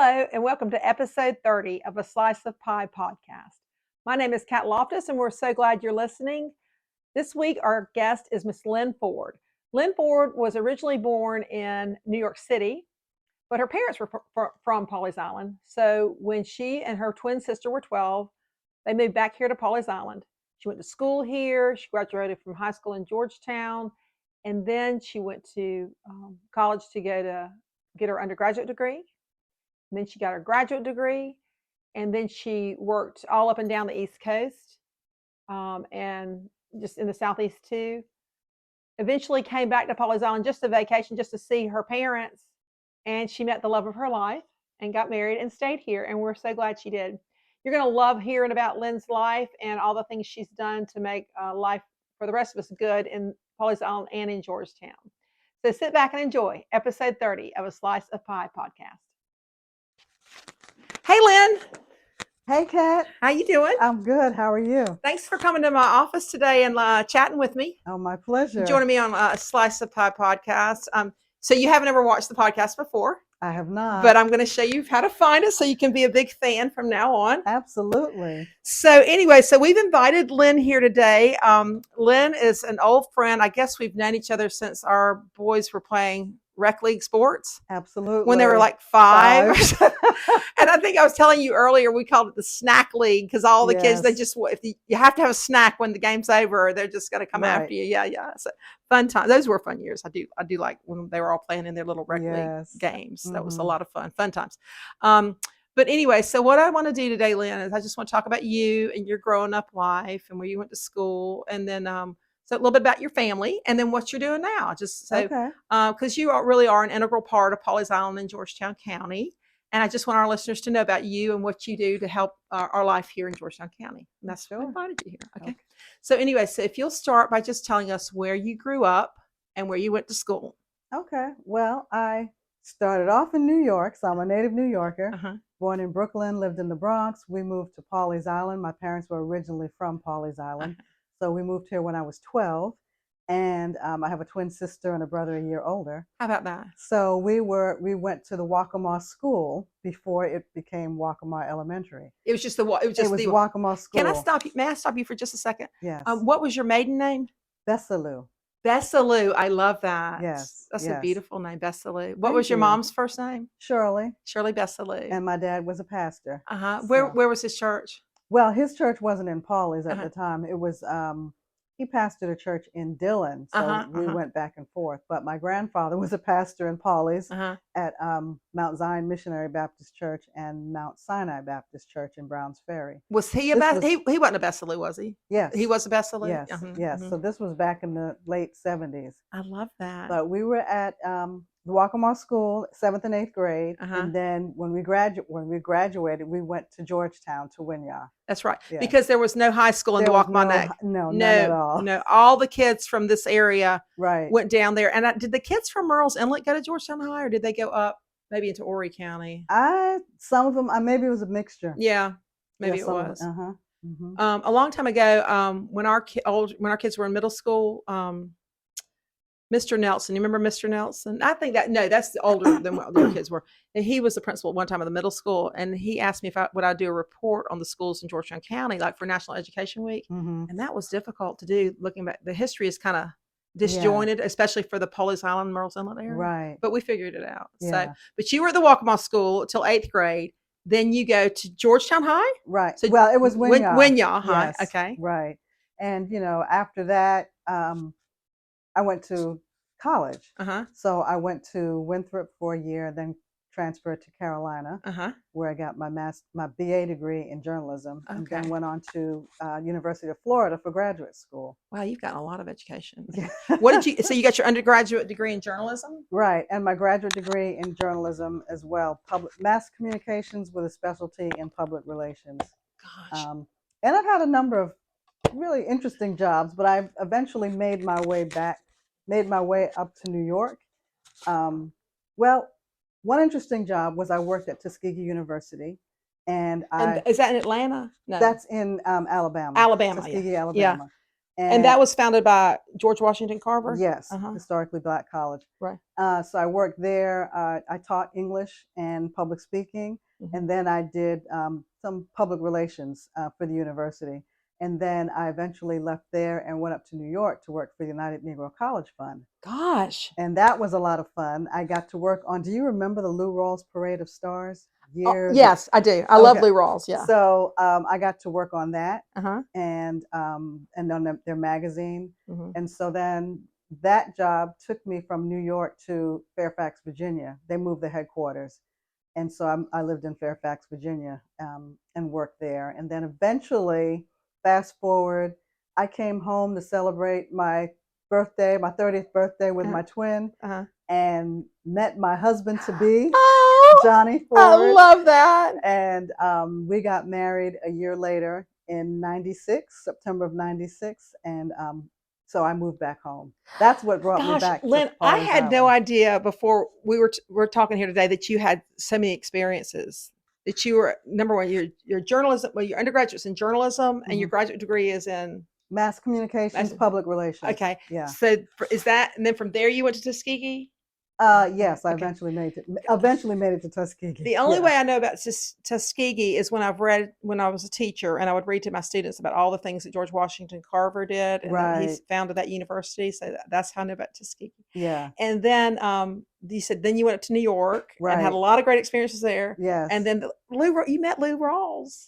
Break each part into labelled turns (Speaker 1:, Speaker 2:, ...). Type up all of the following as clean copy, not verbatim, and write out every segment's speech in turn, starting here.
Speaker 1: Hello, and welcome to episode 30 of a Slice of Pie podcast. My name is Kat Loftus, and we're so glad you're listening. This week, our guest is Miss Lynne Ford. Lynne Ford was originally born in New York City, but her parents were from Pawleys Island. So when she and her twin sister were 12, they moved back here to Pawleys Island. She went to school here. She graduated from high school in Georgetown, and then she went to college to get her undergraduate degree. And then she got her graduate degree, and then she worked all up and down the East Coast, and just in the Southeast too. Eventually came back to Pawleys Island just a vacation, just to see her parents, and she met the love of her life and got married and stayed here, and we're so glad she did. You're going to love hearing about Lynne's life and all the things she's done to make life for the rest of us good in Pawleys Island and in Georgetown. So sit back and enjoy episode 30 of a Slice of Pie podcast. Hey, Lynne.
Speaker 2: Hey, Kat.
Speaker 1: How you doing?
Speaker 2: I'm good. How are you?
Speaker 1: Thanks for coming to my office today and chatting with me.
Speaker 2: Oh, my pleasure.
Speaker 1: Joining me on a Slice of Pie podcast. So you haven't ever watched the podcast before?
Speaker 2: I have not.
Speaker 1: But I'm going to show you how to find it so you can be a big fan from now on.
Speaker 2: Absolutely.
Speaker 1: So anyway, we've invited Lynne here today. Lynne is an old friend. I guess we've known each other since our boys were playing rec league sports.
Speaker 2: Absolutely.
Speaker 1: When they were like five. And I think I was telling you earlier, we called it the snack league because all the kids, they just, if you have to have a snack when the game's over, or they're just going to come after you. Yeah. So fun time. Those were fun years. I do like when they were all playing in their little rec league games. That was a lot of fun times. But anyway, so what I want to do today, Lynne, is I just want to talk about you and your growing up life and where you went to school, and then so a little bit about your family, and then what you're doing now. Just so, because you really are an integral part of Pawleys Island in Georgetown County, and I just want our listeners to know about you and what you do to help our life here in Georgetown County. And that's why I invited you here. Okay. So anyway, so if you'll start by just telling us where you grew up and where you went to school.
Speaker 2: Okay. Well, I started off in New York, so I'm a native New Yorker. Born in Brooklyn, lived in the Bronx. We moved to Pawleys Island. My parents were originally from Pawleys Island. So we moved here when I was 12, and I have a twin sister and a brother a year older.
Speaker 1: How about that?
Speaker 2: So we went to the Waccamaw School before it became Waccamaw Elementary.
Speaker 1: It was just the
Speaker 2: Waccamaw School.
Speaker 1: Can I stop you? May I stop you for just a second?
Speaker 2: Yes.
Speaker 1: What was your maiden name?
Speaker 2: Bessalou.
Speaker 1: Bessalou. I love that.
Speaker 2: Yes.
Speaker 1: That's a beautiful name, Bessalou. What was your mom's first name?
Speaker 2: Shirley.
Speaker 1: Shirley Bessalou.
Speaker 2: And my dad was a pastor.
Speaker 1: Where was his church?
Speaker 2: Well, his church wasn't in Pawleys at the time. It was, he pastored a church in Dillon, so we went back and forth. But my grandfather was a pastor in Pawleys at Mount Zion Missionary Baptist Church and Mount Sinai Baptist Church in Browns Ferry.
Speaker 1: Was he he wasn't a Bessalou, was he?
Speaker 2: Yes.
Speaker 1: He was a Bessalou?
Speaker 2: Yes, yes. So this was back in the late 70s.
Speaker 1: I love that.
Speaker 2: But we were at the Waccamaw School, 7th and 8th grade, and then when we graduated, we went to Georgetown to Winyah.
Speaker 1: That's right, because there was no high school in the Waccamaw Neck.
Speaker 2: No, none at all.
Speaker 1: No, all the kids from this area
Speaker 2: went
Speaker 1: down there. And did the kids from Murrells Inlet go to Georgetown High, or did they go up maybe into Horry County?
Speaker 2: Some of them, maybe it was a mixture.
Speaker 1: Yeah, maybe it was. A long time ago, when our kids were in middle school. Mr. Nelson, you remember Mr. Nelson? I think that's older than what the kids were. And he was the principal at one time of the middle school, and he asked me if would I do a report on the schools in Georgetown County, like for National Education Week, and that was difficult to do. Looking back, the history is kind of disjointed, especially for the Pawleys Island, Murrells Inlet area.
Speaker 2: Right.
Speaker 1: But we figured it out. Yeah. So, but you were at the Waccamaw School till 8th grade. Then you go to Georgetown High.
Speaker 2: Right. So it was Winyah.
Speaker 1: Winyah High.
Speaker 2: Yes,
Speaker 1: okay.
Speaker 2: Right. And after that, I went to college. So I went to Winthrop for a year, then transferred to Carolina, where I got my BA degree in journalism, and then went on to University of Florida for graduate school.
Speaker 1: Wow, you've got a lot of education. So you got your undergraduate degree in journalism?
Speaker 2: Right, and my graduate degree in journalism as well, mass communications with a specialty in public relations.
Speaker 1: Gosh.
Speaker 2: And I've had a number of really interesting jobs, but I've eventually made my way up to New York. Well, one interesting job was I worked at Tuskegee University, and
Speaker 1: is that in Atlanta? No,
Speaker 2: that's in Alabama.
Speaker 1: Alabama,
Speaker 2: Tuskegee, Alabama.
Speaker 1: And that was founded by George Washington Carver?
Speaker 2: Yes, historically Black college.
Speaker 1: Right.
Speaker 2: So I worked there. I taught English and public speaking, and then I did some public relations for the university. And then I eventually left there and went up to New York to work for the United Negro College Fund.
Speaker 1: Gosh.
Speaker 2: And that was a lot of fun. I got to work on, do you remember the Lou Rawls Parade of Stars?
Speaker 1: Yes, I do. I love Lou Rawls, yeah.
Speaker 2: So I got to work on that and on their magazine. And so then that job took me from New York to Fairfax, Virginia. They moved the headquarters. And so I lived in Fairfax, Virginia, and worked there. And then eventually, fast forward, I came home to celebrate my birthday, my 30th birthday with my twin, and met my husband-to-be, Johnny Ford.
Speaker 1: I love that.
Speaker 2: And we got married a year later in 96, September of 96. And so I moved back home. That's what brought me back.
Speaker 1: Lynne, I had no idea before we were talking here today that you had so many experiences. That you were, number one, your journalism, well, your undergraduate's in journalism, and your graduate degree is in
Speaker 2: mass communications, public relations.
Speaker 1: Okay.
Speaker 2: Yeah.
Speaker 1: So is that, and then from there you went to Tuskegee?
Speaker 2: Yes, I eventually made it to Tuskegee.
Speaker 1: The only way I know about Tuskegee is when I was a teacher, and I would read to my students about all the things that George Washington Carver did, and that he founded that university. So that's how I know about Tuskegee.
Speaker 2: Yeah.
Speaker 1: And then you said then you went up to New York and had a lot of great experiences there.
Speaker 2: Yes.
Speaker 1: And then you met Lou Rawls.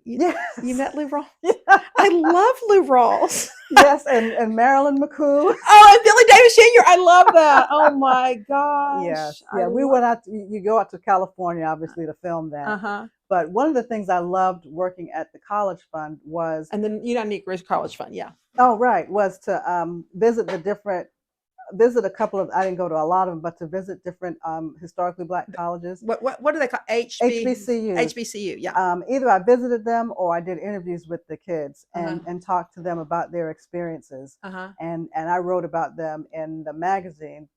Speaker 2: Yes.
Speaker 1: You met Lou Rawls. Yeah. I love Lou Rawls.
Speaker 2: Yes, and Marilyn McCoo.
Speaker 1: Oh, and Billy Davis Jr. I love that. Oh my gosh.
Speaker 2: Yes. Yeah, we went out. You go out to California, obviously, to film that. But one of the things I loved working at the College Fund was,
Speaker 1: and then United Negro College Fund, yeah.
Speaker 2: Oh, right, was to visit a couple of, I didn't go to a lot of them, but to visit different historically Black colleges.
Speaker 1: What do they call
Speaker 2: HBCUs?
Speaker 1: HBCU, yeah.
Speaker 2: Either I visited them or I did interviews with the kids and talked to them about their experiences. And I wrote about them in the magazine.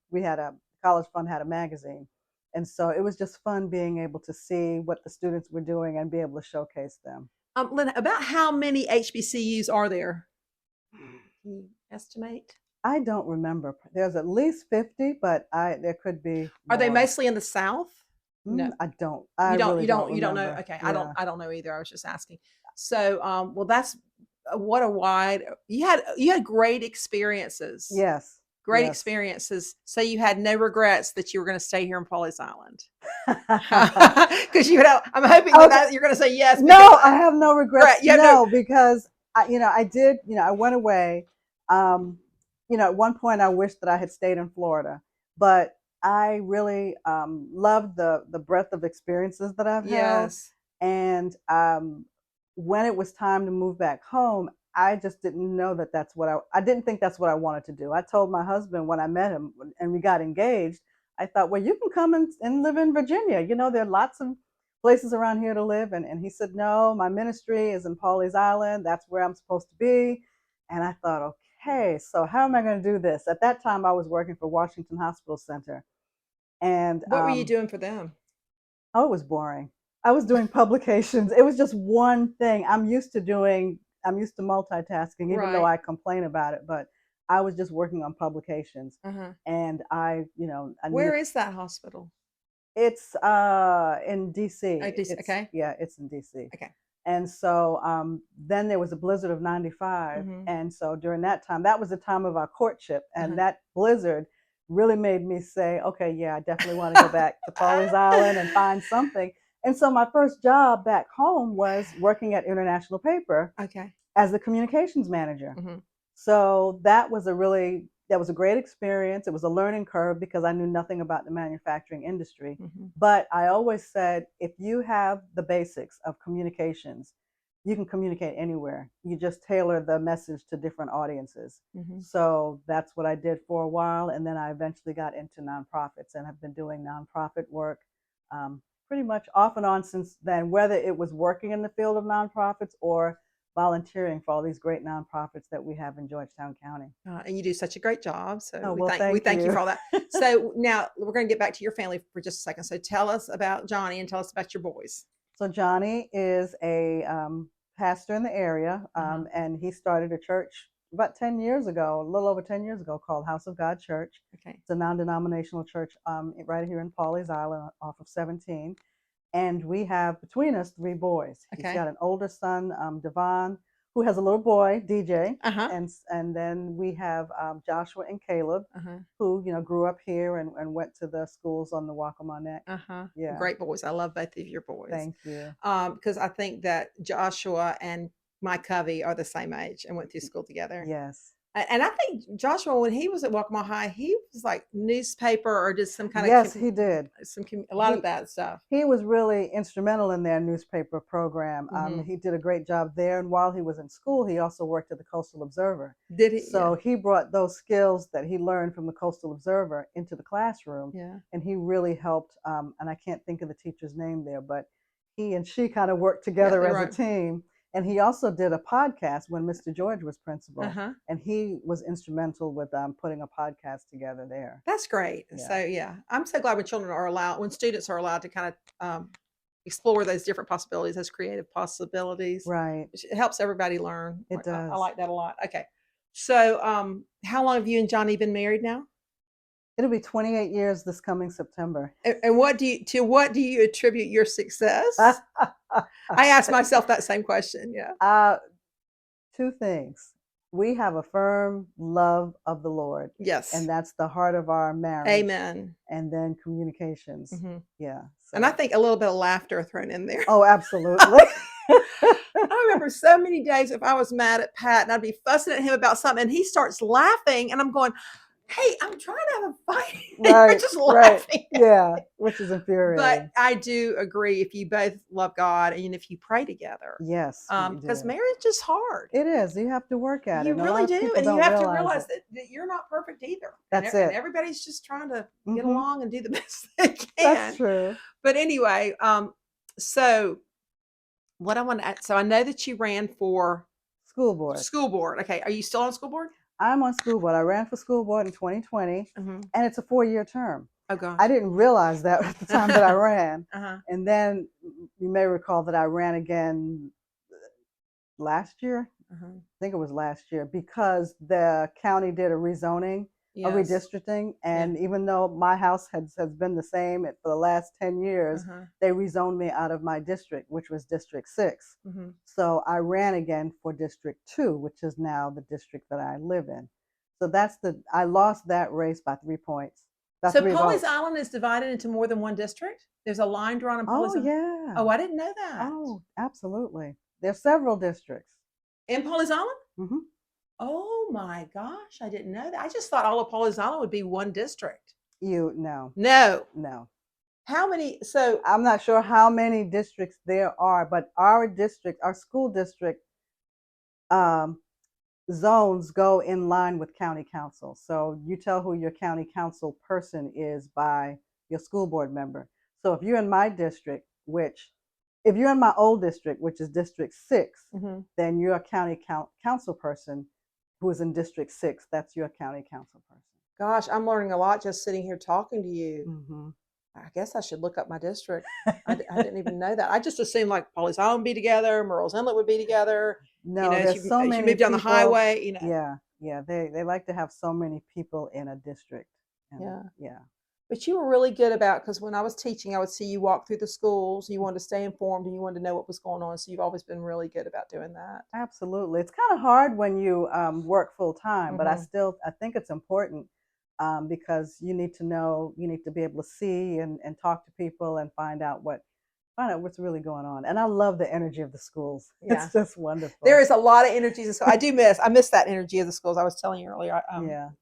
Speaker 2: College Fund had a magazine. And so it was just fun being able to see what the students were doing and be able to showcase them.
Speaker 1: Lynne, about how many HBCUs are there? Can you estimate?
Speaker 2: I don't remember. There's at least 50, but there could be more.
Speaker 1: Are they mostly in the South?
Speaker 2: No, I don't.
Speaker 1: You don't know. Okay, yeah. I don't know either. I was just asking. So, well, that's what a wide. You had great experiences.
Speaker 2: Yes.
Speaker 1: Great experiences. So you had no regrets that you were going to stay here in Pawleys Island. Because I'm hoping that you're going to say yes.
Speaker 2: No, I have no regrets. Because I went away. At one point I wished that I had stayed in Florida, but I really loved the breadth of experiences that I've had. And when it was time to move back home, I just didn't know that I didn't think that's what I wanted to do. I told my husband when I met him and we got engaged, I thought, well, you can come and live in Virginia. There are lots of places around here to live. And he said, no, my ministry is in Pawleys Island. That's where I'm supposed to be. And I thought, okay, so how am I going to do this? At that time, I was working for Washington Hospital Center. And
Speaker 1: what were you doing for them?
Speaker 2: Oh, it was boring. I was doing publications. It was just one thing. I'm used to multitasking, even though I complain about it, but I was just working on publications. And
Speaker 1: where is that hospital?
Speaker 2: It's in DC.
Speaker 1: Okay.
Speaker 2: Yeah, it's in DC.
Speaker 1: Okay.
Speaker 2: And so then there was a blizzard of 95. And so during that time, that was the time of our courtship. And that blizzard really made me say, okay, yeah, I definitely want to go back to Pawleys Island and find something. And so my first job back home was working at International Paper as the communications manager. So that was a great experience. It was a learning curve because I knew nothing about the manufacturing industry. But I always said, if you have the basics of communications, you can communicate anywhere. You just tailor the message to different audiences. So that's what I did for a while. And then I eventually got into nonprofits and have been doing nonprofit work pretty much off and on since then, whether it was working in the field of nonprofits or volunteering for all these great nonprofits that we have in Georgetown County.
Speaker 1: And you do such a great job. So
Speaker 2: we
Speaker 1: thank you for all that. So now we're going to get back to your family for just a second. So tell us about Johnny and tell us about your boys.
Speaker 2: So Johnny is a pastor in the area, and he started a church about 10 years ago, a little over 10 years ago, called House of God Church.
Speaker 1: Okay.
Speaker 2: It's a non-denominational church right here in Pawleys Island off of 17. And we have between us 3 boys.
Speaker 1: Okay.
Speaker 2: He's got an older son, Devon, who has a little boy, DJ.
Speaker 1: Uh-huh.
Speaker 2: And then we have Joshua and Caleb, who, grew up here and went to the schools on the Waccamaw Neck.
Speaker 1: Yeah. Great boys. I love both of your boys.
Speaker 2: Thank you.
Speaker 1: Because I think that Joshua and my Covey are the same age and went through school together.
Speaker 2: Yes.
Speaker 1: And I think Joshua, when he was at Waccamaw High, he was like newspaper or just some kind
Speaker 2: of. Yes, he did.
Speaker 1: A lot of that stuff.
Speaker 2: He was really instrumental in their newspaper program. He did a great job there. And while he was in school, he also worked at the Coastal Observer.
Speaker 1: Did he?
Speaker 2: So he brought those skills that he learned from the Coastal Observer into the classroom.
Speaker 1: Yeah.
Speaker 2: And he really helped. And I can't think of the teacher's name there, but he and she kind of worked together as a team. And he also did a podcast when Mr. George was principal, and he was instrumental with putting a podcast together there.
Speaker 1: That's great. Yeah. So I'm so glad when students are allowed to kind of explore those different possibilities, those creative possibilities.
Speaker 2: Right.
Speaker 1: It helps everybody learn.
Speaker 2: It does.
Speaker 1: I like that a lot. Okay. So how long have you and Johnny been married now?
Speaker 2: It'll be 28 years this coming September.
Speaker 1: And what do you attribute your success? I asked myself that same question. Yeah.
Speaker 2: 2 things. We have a firm love of the Lord.
Speaker 1: Yes.
Speaker 2: And that's the heart of our marriage.
Speaker 1: Amen.
Speaker 2: And then communications. Yeah.
Speaker 1: So. And I think a little bit of laughter thrown in there.
Speaker 2: Oh, absolutely.
Speaker 1: I remember so many days if I was mad at Pat and I'd be fussing at him about something and he starts laughing and I'm going, hey, I'm trying to have a fight.
Speaker 2: Right,
Speaker 1: just laughing.
Speaker 2: Right. Yeah, which is infuriating.
Speaker 1: But I do agree if you both love God and if you pray together.
Speaker 2: Yes.
Speaker 1: Because marriage is hard.
Speaker 2: It is. You have to work at it.
Speaker 1: You really do. And you have to realize that you're not perfect either.
Speaker 2: That's
Speaker 1: it. And everybody's just trying to get along and do the best they can.
Speaker 2: That's true.
Speaker 1: But anyway, so what I want to add, so I know that you ran for
Speaker 2: school board.
Speaker 1: School board. Okay. Are you still on school board?
Speaker 2: I'm on school board. I ran for school board in 2020, and it's a 4-year term.
Speaker 1: Oh, gosh.
Speaker 2: I didn't realize that at the time that I ran. And then you may recall that I ran again last year. I think it was last year because the county did a rezoning, a redistricting. And even though my house has been the same for the last 10 years, they rezoned me out of my district, which was District 6. So I ran again for District 2, which is now the district that I live in. So I lost that race by 3 points.
Speaker 1: So Pawleys Island is divided into more than one district? There's a line drawn in Pawleys Island?
Speaker 2: Yeah.
Speaker 1: Oh, I didn't know that.
Speaker 2: Oh, absolutely. There's several districts.
Speaker 1: In Pawleys Island? Oh my gosh, I didn't know that. I just thought all of Pawleys Island would be one district.
Speaker 2: No.
Speaker 1: How many? So
Speaker 2: I'm not sure how many districts there are, but our school district zones go in line with county council. So you tell who your county council person is by your school board member. So if you're in my district, if you're in my old district, which is District 6, then you're a county council person who is in District 6. That's your county council person.
Speaker 1: Gosh, I'm learning a lot just sitting here talking to you. I guess I should look up my district. I didn't even know that. I just assumed like Pawleys Island would be together, Murrells Inlet would be together.
Speaker 2: No, there's so many.
Speaker 1: You move down the highway,
Speaker 2: Yeah, they like to have so many people in a district. Yeah.
Speaker 1: But you were really good about, because when I was teaching, I would see you walk through the schools. You wanted to stay informed and you wanted to know what was going on. So you've always been really good about doing that.
Speaker 2: Absolutely. It's kind of hard when you work full time, but I think it's important because you need to know, you need to be able to see and talk to people and find out what's really going on. And I love the energy of the schools. Yeah. It's just wonderful.
Speaker 1: There is a lot of energy. I miss that energy of the schools. I was telling you earlier,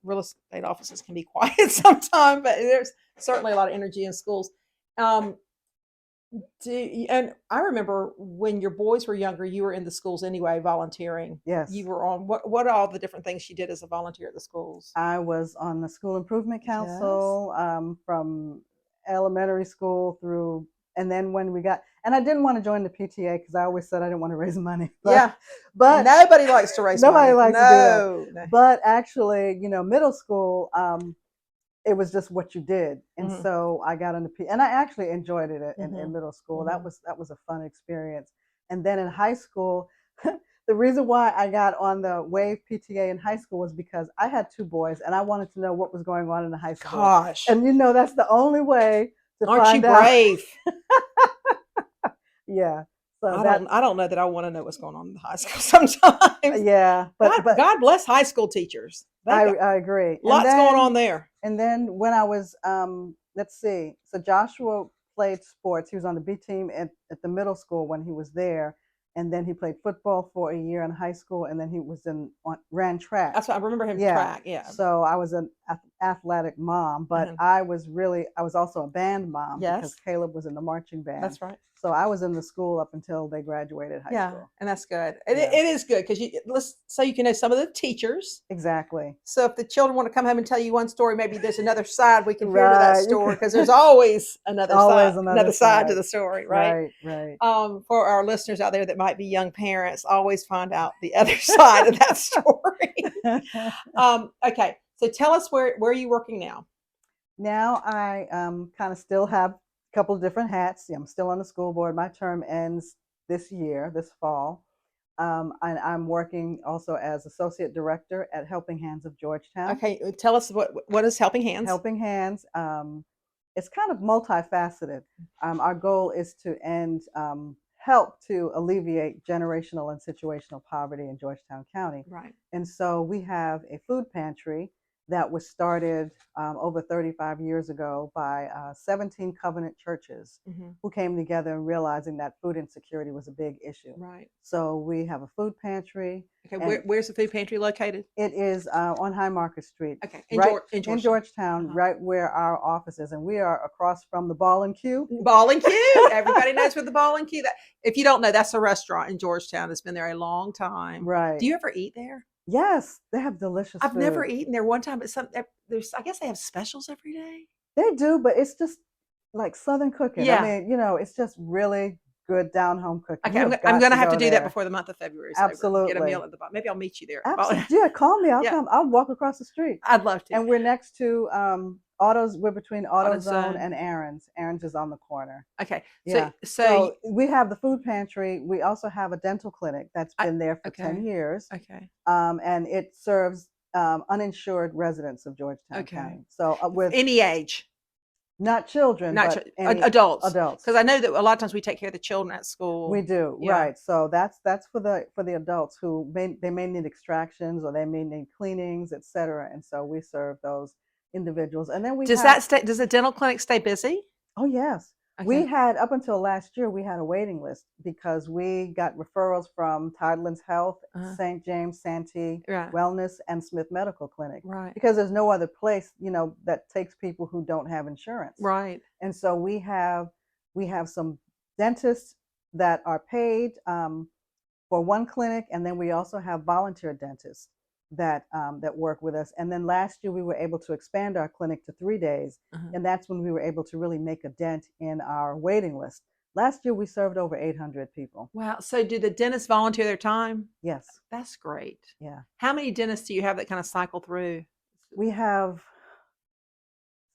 Speaker 1: real estate offices can be quiet sometimes, but there's certainly a lot of energy in schools. And I remember when your boys were younger, you were in the schools anyway, volunteering.
Speaker 2: Yes.
Speaker 1: You were on, what are all the different things you did as a volunteer at the schools?
Speaker 2: I was on the School Improvement Council from elementary school through. And then when and I didn't want to join the PTA because I always said I didn't want to raise money. But
Speaker 1: nobody likes to raise money.
Speaker 2: Nobody likes to do that. But actually, middle school, it was just what you did. And so I got into and I actually enjoyed it in middle school. That was a fun experience. And then in high school, the reason why I got on the WAVE PTA in high school was because I had 2 boys and I wanted to know what was going on in the high school.
Speaker 1: Gosh.
Speaker 2: And that's the only way to
Speaker 1: Aren't
Speaker 2: find
Speaker 1: you
Speaker 2: out.
Speaker 1: brave?
Speaker 2: Yeah. So
Speaker 1: I don't know that I want to know what's going on in the high school sometimes.
Speaker 2: Yeah, but
Speaker 1: God bless high school teachers.
Speaker 2: I agree.
Speaker 1: Lots going on there.
Speaker 2: And then when I was let's see, so Joshua played sports. He was on the B team at the middle school when he was there, and then he played football for a year in high school, and then he was ran track.
Speaker 1: That's what I remember him. Track, yeah.
Speaker 2: So I was an athletic mom, but I was also a band mom because Caleb was in the marching band.
Speaker 1: That's right.
Speaker 2: So I was in the school up until they graduated high school. Yeah,
Speaker 1: and that's good. It is good because so you can know some of the teachers.
Speaker 2: Exactly.
Speaker 1: So if the children want to come home and tell you one story, maybe there's another side we can hear to that story, because there's always another side to the story, right?
Speaker 2: Right.
Speaker 1: For our listeners out there that might be young parents, always find out the other side of that story. Okay, so tell us where are you working now?
Speaker 2: Now I kind of still have a couple of different hats. I'm still on the school board. My term ends this fall. And I'm working also as associate director at Helping Hands of Georgetown.
Speaker 1: Okay, tell us what is Helping Hands?
Speaker 2: Helping Hands, it's kind of multifaceted. Our goal is to help to alleviate generational and situational poverty in Georgetown County.
Speaker 1: Right.
Speaker 2: And so we have a food pantry that was started over 35 years ago by 17 covenant churches who came together and realizing that food insecurity was a big issue.
Speaker 1: Right.
Speaker 2: So we have a food pantry.
Speaker 1: Okay, where's the food pantry located?
Speaker 2: It is on High Market Street.
Speaker 1: Okay,
Speaker 2: in Georgetown, right where our office is, and we are across from the Ball and Q.
Speaker 1: Ball and Q. Everybody knows where the Ball and Q. If you don't know, that's a restaurant in Georgetown that's been there a long time.
Speaker 2: Right.
Speaker 1: Do you ever eat there?
Speaker 2: Yes, they have delicious food.
Speaker 1: I've never eaten there one time, but I guess they have specials every day.
Speaker 2: They do, but it's just like Southern cooking.
Speaker 1: Yeah.
Speaker 2: I mean, it's just really good down home cooking.
Speaker 1: Okay, I'm going to have to do that before the month of February. So
Speaker 2: absolutely.
Speaker 1: Get a meal at the bottom. Maybe I'll meet you there.
Speaker 2: Absolutely. Yeah, call me. I'll come. I'll walk across the street.
Speaker 1: I'd love to.
Speaker 2: And we're next to we're between AutoZone and Aaron's. Aaron's is on the corner.
Speaker 1: Okay.
Speaker 2: Yeah. So we have the food pantry. We also have a dental clinic that's been there for 10 years.
Speaker 1: Okay.
Speaker 2: And it serves uninsured residents of Georgetown County. So with
Speaker 1: any age.
Speaker 2: Not children, but
Speaker 1: adults.
Speaker 2: Adults.
Speaker 1: Because I know that a lot of times we take care of the children at school.
Speaker 2: We do, right? So that's for the adults who may need extractions or they may need cleanings, etc. And so we serve those individuals. And then does Oh yes. Okay. We had, up until last year, we had a waiting list because we got referrals from Tidelands Health, St. James, Santee Wellness, and Smith Medical Clinic.
Speaker 1: Right.
Speaker 2: Because there's no other place, that takes people who don't have insurance.
Speaker 1: Right.
Speaker 2: And so we have some dentists that are paid for one clinic, and then we also have volunteer dentists that work with us. And then last year we were able to expand our clinic to 3 days, and that's when we were able to really make a dent in our waiting list. Last year we served over 800 people.
Speaker 1: Wow. So do the dentists volunteer their time?
Speaker 2: Yes.
Speaker 1: That's great.
Speaker 2: Yeah.
Speaker 1: How many dentists do you have that kind of cycle through?
Speaker 2: We have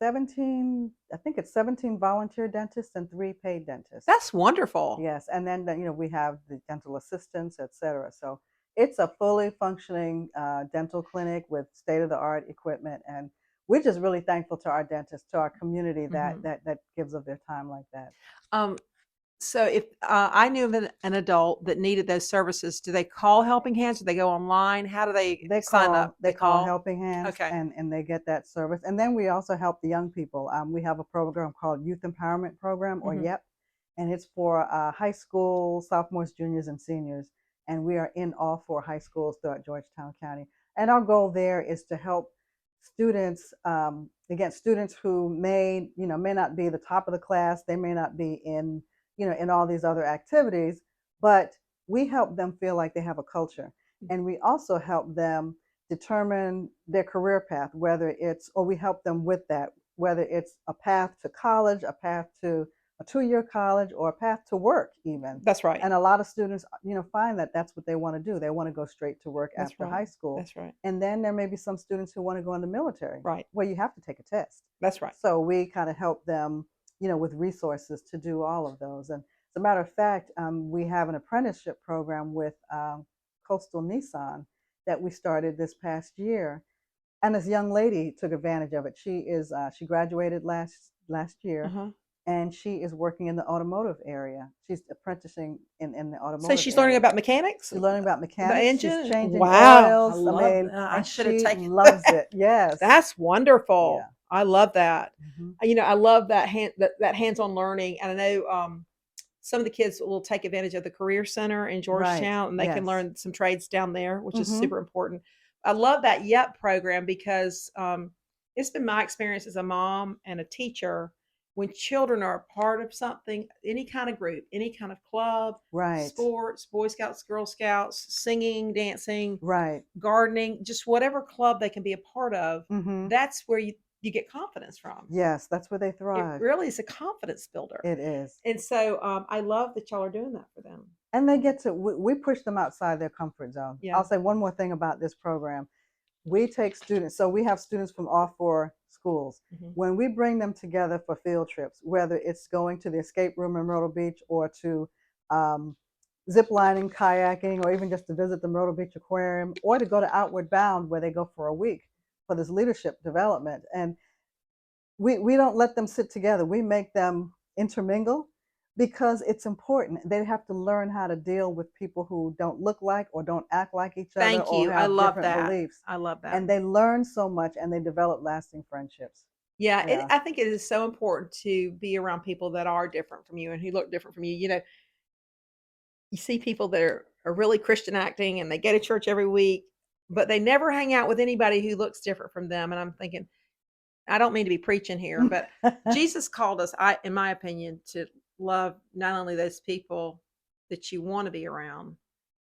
Speaker 2: 17, I think it's 17 volunteer dentists and 3 paid dentists.
Speaker 1: That's wonderful.
Speaker 2: Yes. And then we have the dental assistants, etc. So it's a fully functioning dental clinic with state-of-the-art equipment, and we're just really thankful to our dentists, to our community that gives of their time like that.
Speaker 1: So if I knew of an adult that needed those services, do they call Helping Hands? Do they go online? How do they sign up?
Speaker 2: They call Helping Hands,
Speaker 1: okay,
Speaker 2: and they get that service. And then we also help the young people. We have a program called Youth Empowerment Program, or YEP, and it's for high school sophomores, juniors, and seniors. And we are in all 4 high schools throughout Georgetown County. And our goal there is to help students, students who may not be the top of the class. They may not be in all these other activities, but we help them feel like they have a culture. And we also help them determine their career path, we help them with that, whether it's a path to college, a path to a 2-year college, or a path to work even.
Speaker 1: That's right.
Speaker 2: And a lot of students, find that that's what they want to do. They want to go straight to work after high school.
Speaker 1: That's right.
Speaker 2: And then there may be some students who want to go in the military.
Speaker 1: Right.
Speaker 2: Where you have to take a test.
Speaker 1: That's right.
Speaker 2: So we kind of help them, with resources to do all of those. And as a matter of fact, we have an apprenticeship program Coastal Nissan that we started this past year. And this young lady took advantage of it. She graduated last year, and she is working in the automotive area. She's apprenticing in the automotive.
Speaker 1: So she's learning about mechanics.
Speaker 2: She's learning about mechanics.
Speaker 1: The engine.
Speaker 2: She's changing
Speaker 1: wow,
Speaker 2: oils.
Speaker 1: I love that. I
Speaker 2: and
Speaker 1: should have
Speaker 2: she
Speaker 1: taken
Speaker 2: loves it. Yes,
Speaker 1: that's wonderful.
Speaker 2: Yeah.
Speaker 1: I love that. I love that hands-on learning, and I know some of the kids will take advantage of the Career Center in Georgetown, and they can learn some trades down there, which is super important. I love that YEP program because it's been my experience as a mom and a teacher. When children are a part of something, any kind of group, any kind of club, sports, Boy Scouts, Girl Scouts, singing, dancing, gardening, just whatever club they can be a part of, that's where you get confidence from.
Speaker 2: Yes, that's where they thrive.
Speaker 1: It really is a confidence builder.
Speaker 2: It is.
Speaker 1: And so I love that y'all are doing that for them.
Speaker 2: And they get to, we push them outside their comfort zone.
Speaker 1: Yeah.
Speaker 2: I'll say one more thing about this program. We take students, so we have students from all 4 schools. When we bring them together for field trips, whether it's going to the escape room in Myrtle Beach or to zip lining, kayaking, or even just to visit the Myrtle Beach Aquarium, or to go to Outward Bound where they go for a week for this leadership development. And we don't let them sit together. We make them intermingle because it's important. They have to learn how to deal with people who don't look like or don't act like each other.
Speaker 1: Thank you.
Speaker 2: Or have
Speaker 1: I love
Speaker 2: different
Speaker 1: that.
Speaker 2: beliefs.
Speaker 1: I love that.
Speaker 2: And they learn so much, and they develop lasting friendships.
Speaker 1: Yeah. I think it is so important to be around people that are different from you and who look different from you. You see people that are really Christian acting, and they go to church every week, but they never hang out with anybody who looks different from them. And I'm thinking, I don't mean to be preaching here, but Jesus called us, in my opinion, to love not only those people that you want to be around,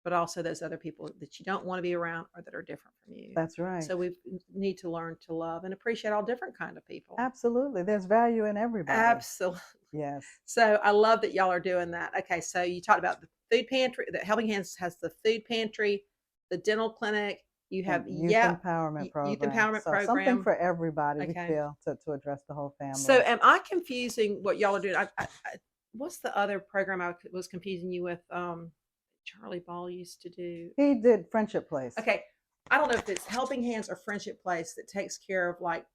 Speaker 1: but also those other people that you don't want to be around or that are different from you.
Speaker 2: That's right.
Speaker 1: So we need to learn to love and appreciate all different kind of people.
Speaker 2: Absolutely. There's value in everybody.
Speaker 1: Absolutely.
Speaker 2: Yes.
Speaker 1: So I love that y'all are doing that. Okay, so you talked about the food pantry. That Helping Hands has the food pantry, the dental clinic. You have
Speaker 2: youth empowerment program.
Speaker 1: Youth empowerment program.
Speaker 2: Something for everybody. We feel to address the whole family.
Speaker 1: So am I confusing what y'all are doing? What's the other program I was confusing you with? Charlie Ball used to do.
Speaker 2: He did Friendship Place.
Speaker 1: Okay, I don't know if it's Helping Hands or Friendship Place that takes care of, like,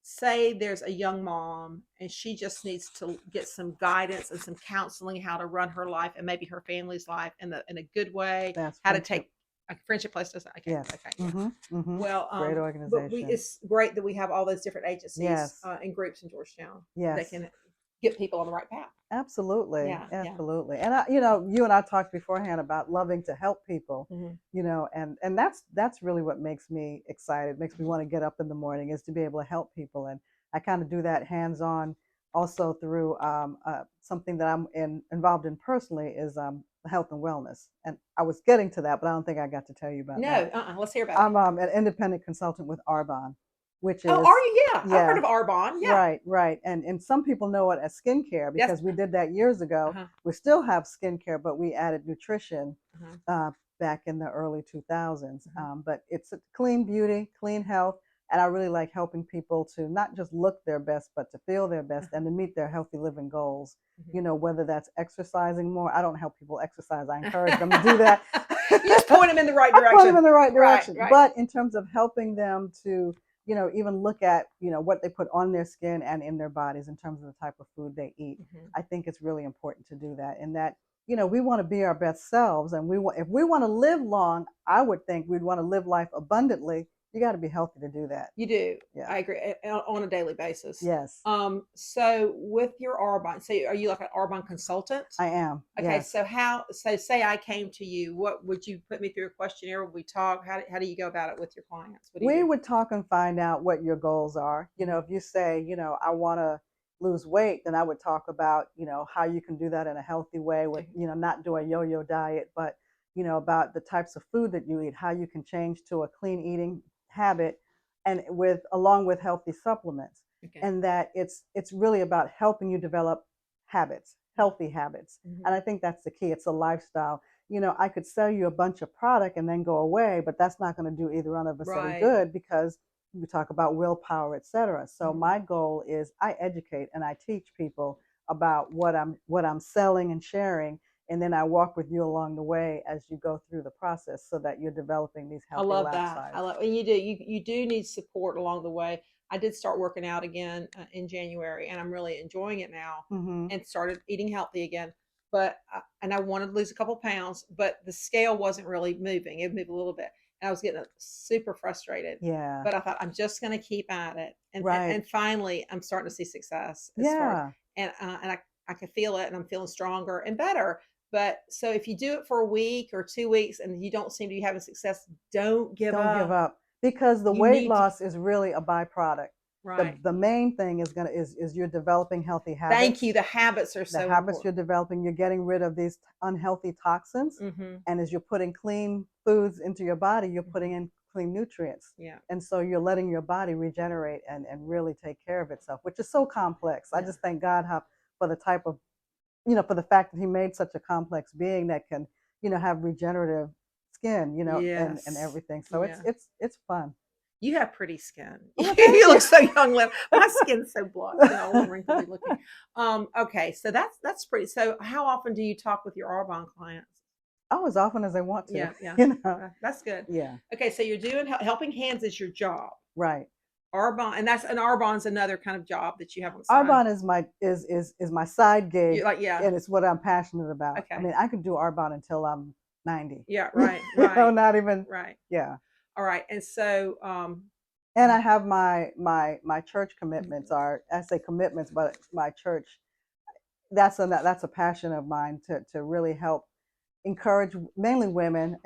Speaker 1: say there's a young mom and she just needs to get some guidance and some counseling how to run her life and maybe her family's life in a good way.
Speaker 2: That's
Speaker 1: how to take. A Friendship Place does that. Okay.
Speaker 2: Yes.
Speaker 1: Okay. Well,
Speaker 2: great organization.
Speaker 1: But it's great that we have all those different agencies and groups in Georgetown that can get people on the right path.
Speaker 2: Absolutely. Yeah, absolutely. And you and I talked beforehand about loving to help people, and that's really what makes me excited, makes me want to get up in the morning, is to be able to help people. And I kind of do that hands-on also through something that I'm involved in personally is health and wellness. And I was getting to that, but I don't think I got to tell you about that.
Speaker 1: No, let's hear about it.
Speaker 2: I'm an independent consultant with Arbonne, which is...
Speaker 1: Oh, are you? Yeah. I've heard of Arbonne. Yeah.
Speaker 2: Right. And some people know it as skincare because we did that years ago. We still have skincare, but we added nutrition back in the early 2000s. But it's a clean beauty, clean health. And I really like helping people to not just look their best, but to feel their best and to meet their healthy living goals. Whether that's exercising more. I don't help people exercise. I encourage them to do that.
Speaker 1: You just point them in the right direction.
Speaker 2: Point them in the right direction.
Speaker 1: Right.
Speaker 2: But in terms of helping them to, even look at, what they put on their skin and in their bodies in terms of the type of food they eat, I think it's really important to do that. And that, we want to be our best selves. And if we want to live long, I would think we'd want to live life abundantly. You got to be healthy to do that.
Speaker 1: You do.
Speaker 2: Yeah.
Speaker 1: I agree. On a daily basis.
Speaker 2: Yes.
Speaker 1: So with your Arbonne, are you like an Arbonne consultant?
Speaker 2: I am.
Speaker 1: Okay.
Speaker 2: Yes.
Speaker 1: So say I came to you, what would you put me through a questionnaire? Would we talk? How do you go about it with your clients?
Speaker 2: We would talk and find out what your goals are. If you say, I want to lose weight, then I would talk about, how you can do that in a healthy way with, not do a yo-yo diet, but, about the types of food that you eat, how you can change to a clean eating habit and along with healthy supplements. And that it's really about helping you develop habits, healthy habits. And I think that's the key. It's a lifestyle. I could sell you a bunch of product and then go away, but that's not going to do either one of us any good, because we talk about willpower, etc. So my goal is I educate and I teach people about what I'm selling and sharing, and then I walk with you along the way as you go through the process, so that you're developing these healthy lap sides.
Speaker 1: I love, and you do need support along the way. I did start working out again in January, and I'm really enjoying it now, and started eating healthy again. But and I wanted to lose a couple pounds, but the scale wasn't really moving. It moved a little bit, and I was getting super frustrated.
Speaker 2: Yeah.
Speaker 1: But I thought, I'm just going to keep at it, and finally I'm starting to see success. And I can feel it, and I'm feeling stronger and better. But so if you do it for a week or 2 weeks and you don't seem to be having success, don't give up.
Speaker 2: Because the weight loss is really a byproduct.
Speaker 1: Right.
Speaker 2: The main thing is you're developing healthy habits.
Speaker 1: Thank you. The habits are so important.
Speaker 2: The habits you're developing, you're getting rid of these unhealthy toxins. And as you're putting clean foods into your body, you're putting in clean nutrients.
Speaker 1: Yeah.
Speaker 2: And so you're letting your body regenerate and really take care of itself, which is so complex. I just thank God for the type of, for the fact that he made such a complex being that can, have regenerative skin, and everything. So it's fun.
Speaker 1: You have pretty skin. You look so young, Lynn. My skin's so blonde, wrinkly looking. Okay, so that's pretty. So how often do you talk with your Arbonne clients?
Speaker 2: Oh, as often as I want to.
Speaker 1: Yeah. That's good.
Speaker 2: Yeah.
Speaker 1: Okay, so you're doing helping hands is your job,
Speaker 2: right?
Speaker 1: Arbonne, and Arbonne's another kind of job that you have on the side.
Speaker 2: Arbonne is my side gig,
Speaker 1: yeah,
Speaker 2: and it's what I'm passionate about.
Speaker 1: Okay.
Speaker 2: I mean, I could do Arbonne until I'm 90.
Speaker 1: Yeah, right.
Speaker 2: Not even
Speaker 1: right.
Speaker 2: Yeah.
Speaker 1: All right, and so
Speaker 2: and I have my church commitments. I say commitments, but my church, that's a passion of mine to really help encourage mainly women,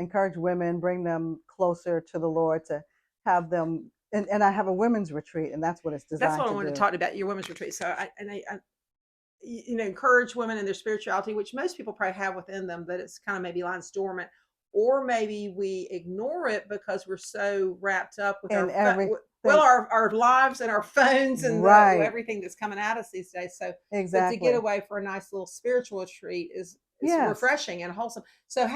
Speaker 2: bring them closer to the Lord, to have them. And I have a women's retreat, and that's what it's designed to do.
Speaker 1: That's what I wanted to talk about, your women's retreat. So I encourage women in their spirituality, which most people probably have within them, but it's kind of maybe lying dormant, or maybe we ignore it because we're so wrapped up with our lives and our phones and everything that's coming at us these days. So to get away for a nice little spiritual retreat is refreshing and wholesome. So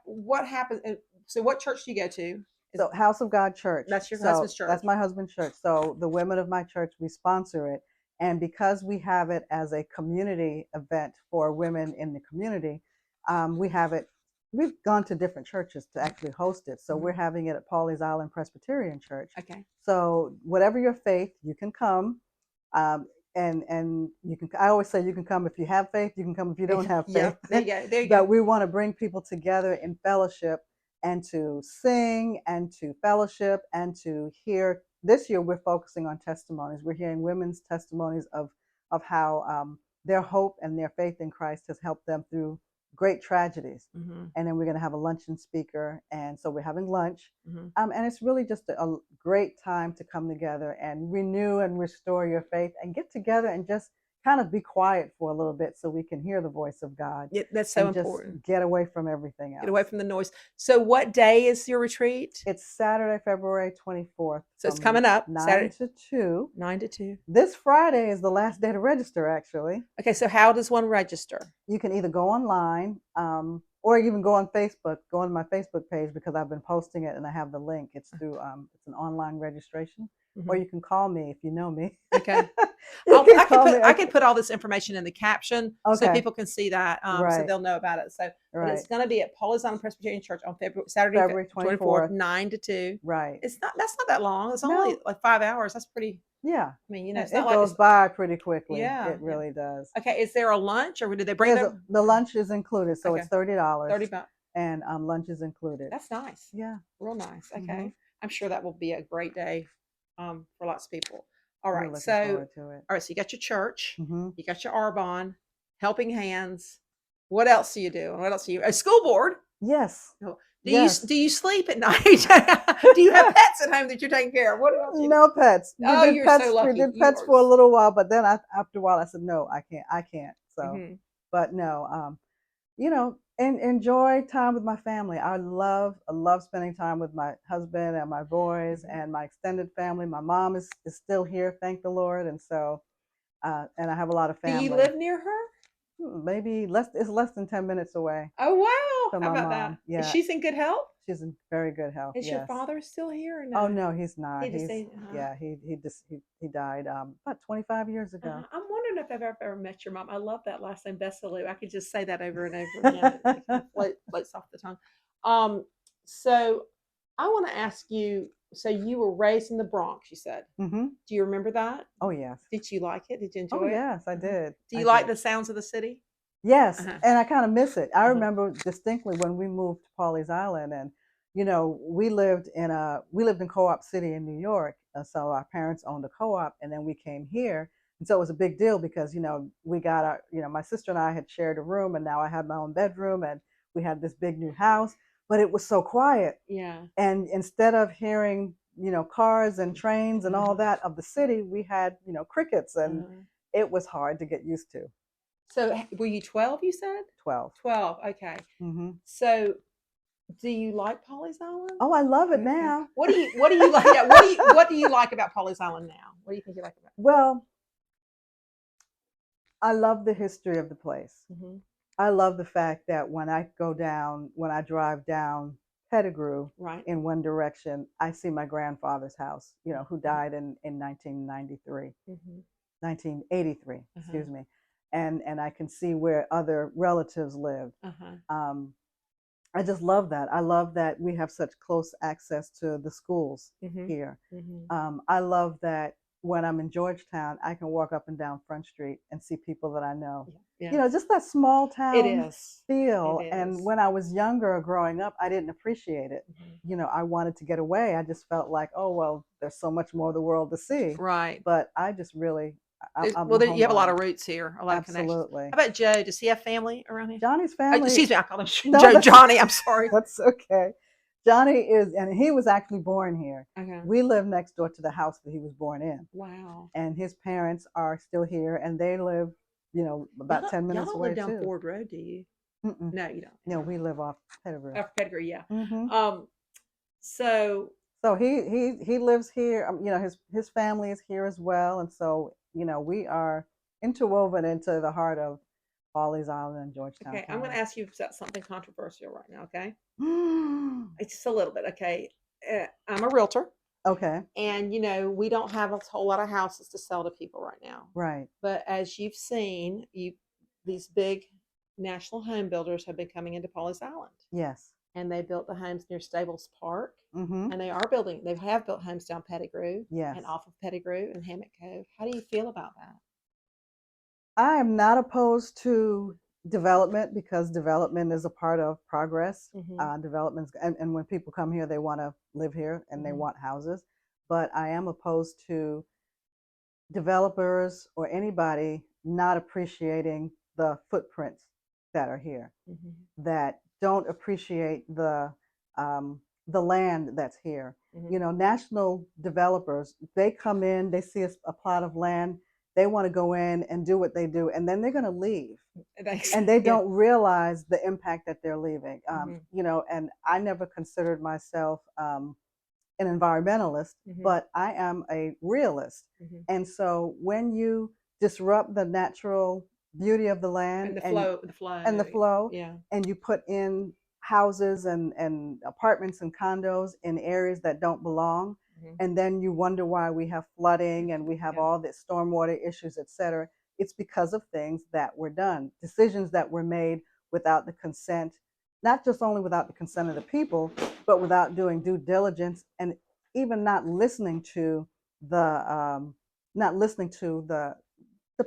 Speaker 1: what happened? So what church do you go to?
Speaker 2: So House of God Church.
Speaker 1: That's your husband's church.
Speaker 2: That's my husband's church. So the women of my church, we sponsor it. And because we have it as a community event for women in the community, we have it. We've gone to different churches to actually host it. So we're having it at Pawleys Island Presbyterian Church.
Speaker 1: Okay.
Speaker 2: So whatever your faith, you can come. And you can. I always say you can come if you have faith. You can come if you don't have faith.
Speaker 1: Yeah, there you go.
Speaker 2: But we want to bring people together in fellowship, and to sing and to fellowship and to hear. This year we're focusing on testimonies. We're hearing women's testimonies of how their hope and their faith in Christ has helped them through great tragedies. And then we're going to have a luncheon speaker, and so we're having lunch. And it's really just a great time to come together and renew and restore your faith, and get together and just kind of be quiet for a little bit so we can hear the voice of God.
Speaker 1: Yeah, that's so important.
Speaker 2: Just get away from everything else.
Speaker 1: Get away from the noise. So what day is your retreat?
Speaker 2: It's Saturday, February 24th.
Speaker 1: So it's coming up.
Speaker 2: 9 to 2.
Speaker 1: 9 to 2.
Speaker 2: This Friday is the last day to register, actually.
Speaker 1: Okay, so how does one register?
Speaker 2: You can either go online, or even go on Facebook, go on my Facebook page, because I've been posting it and I have the link. It's through, it's an online registration. Or you can call me if you know me.
Speaker 1: Okay. I could put all this information in the caption so people can see that, so they'll know about it. So it's going to be at Pawleys Island Presbyterian Church on February 24th, 9 to 2.
Speaker 2: Right.
Speaker 1: That's not that long. It's only like 5 hours. That's pretty.
Speaker 2: Yeah.
Speaker 1: I mean,
Speaker 2: it's not goes by pretty quickly.
Speaker 1: Yeah.
Speaker 2: It really does.
Speaker 1: Okay. Is there a lunch, or did they bring them?
Speaker 2: The lunch is included. So it's $30.
Speaker 1: $30.
Speaker 2: And lunch is included.
Speaker 1: That's nice.
Speaker 2: Yeah.
Speaker 1: Real nice. Okay. I'm sure that will be a great day for lots of people. All right.
Speaker 2: So
Speaker 1: you got your church, you got your Arbonne, helping hands. What else do you do? What else do you? A school board?
Speaker 2: Yes.
Speaker 1: Do you sleep at night? Do you have pets at home that you're taking care of? What else?
Speaker 2: No pets.
Speaker 1: You're so lucky.
Speaker 2: We did pets for a little while, but then after a while I said, no, I can't. So, but no, and enjoy time with my family. I love spending time with my husband and my boys and my extended family. My mom is still here, thank the Lord. And so, and I have a lot of family.
Speaker 1: Do you live near her?
Speaker 2: Maybe it's less than 10 minminutes away.
Speaker 1: Oh, wow.
Speaker 2: How
Speaker 1: about that? Yeah. She's in good health?
Speaker 2: She's in very good health.
Speaker 1: Is your father still here or no?
Speaker 2: Oh, no, he died about 25 years ago.
Speaker 1: I'm wondering don't know if I've ever met your mom. I love that last name, Bessalou. I could just say that over and over again. It kind of floats off the tongue. So I want to ask you. So you were raised in the Bronx, you said.
Speaker 2: Mm-hmm.
Speaker 1: Do you remember that?
Speaker 2: Oh yes.
Speaker 1: Did you like it? Did you enjoy
Speaker 2: Oh
Speaker 1: it?
Speaker 2: yes, I did.
Speaker 1: Do you like the sounds of the city?
Speaker 2: Yes, and I kind of miss it. I remember distinctly when we moved to Pawleys Island, and we lived in Co-op City in New York, so our parents owned a co-op, and then we came here, and so it was a big deal because we got my sister and I had shared a room, and now I had my own bedroom, and we had this big new house, but it was so quiet.
Speaker 1: Yeah.
Speaker 2: And instead of hearing cars and trains and all that of the city, we had crickets, and it was hard to get used to.
Speaker 1: So were you 12, you said?
Speaker 2: 12.
Speaker 1: 12, okay.
Speaker 2: Mm-hmm.
Speaker 1: So do you like Pawleys Island?
Speaker 2: Oh, I love it now.
Speaker 1: What do you like? Yeah, what do you like about Pawleys Island now? What do you think you like about it?
Speaker 2: Well, I love the history of the place. Mm-hmm. I love the fact that when I drive down Pettigrew in one direction, I see my grandfather's house, who died in 1993, 1983, excuse me. And I can see where other relatives lived. I just love that. I love that we have such close access to the schools here. I love that when I'm in Georgetown, I can walk up and down Front Street and see people that I know. Yeah. Just that small town feel. And when I was younger growing up, I didn't appreciate it. I wanted to get away. I just felt like, oh, well, there's so much more of the world to see.
Speaker 1: Right.
Speaker 2: But I just really...
Speaker 1: you have a lot of roots here, a lot of connections.
Speaker 2: Absolutely.
Speaker 1: How about Joe? Does he have family around here?
Speaker 2: Johnny's family.
Speaker 1: Excuse me, I call him Johnny. I'm sorry.
Speaker 2: That's okay. Johnny and he was actually born here. Okay. We live next door to the house that he was born in.
Speaker 1: Wow.
Speaker 2: And his parents are still here, and they live, about 10 minutes away too.
Speaker 1: You don't live down Ford Road, do you?
Speaker 2: Mm-mm.
Speaker 1: No, you don't.
Speaker 2: No, we live off Pettigrew.
Speaker 1: Off Pettigrew, yeah.
Speaker 2: Mm-hmm.
Speaker 1: So
Speaker 2: he lives here. His family is here as well, and so we are interwoven into the heart of Pawleys Island and Georgetown.
Speaker 1: Okay, I'm going to ask you something controversial right now. Okay, it's just a little bit. Okay, I'm a realtor.
Speaker 2: Okay,
Speaker 1: and we don't have a whole lot of houses to sell to people right now.
Speaker 2: Right.
Speaker 1: But as you've seen, these big national home builders have been coming into Pawleys Island.
Speaker 2: Yes.
Speaker 1: And they built the homes near Stables Park. And they have built homes down Pettigrew.
Speaker 2: Yes.
Speaker 1: And off of Pettigrew and Hammock Cove. How do you feel about that?
Speaker 2: I am not opposed to development because development is a part of progress. Development, and when people come here, they want to live here and they want houses. But I am opposed to developers or anybody not appreciating the footprints that are here, that don't appreciate the land that's here. National developers, they come in, they see a plot of land, they want to go in and do what they do, and then they're going to leave. And they don't realize the impact that they're leaving. And I never considered myself an environmentalist, but I am a realist. And so when you disrupt the natural beauty of the land
Speaker 1: and the flow,
Speaker 2: and you put in houses and apartments and condos in areas that don't belong, and then you wonder why we have flooding and we have all this stormwater issues, et cetera. It's because of things that were done, decisions that were made without the consent, not just only without the consent of the people, but without doing due diligence, and even not listening to the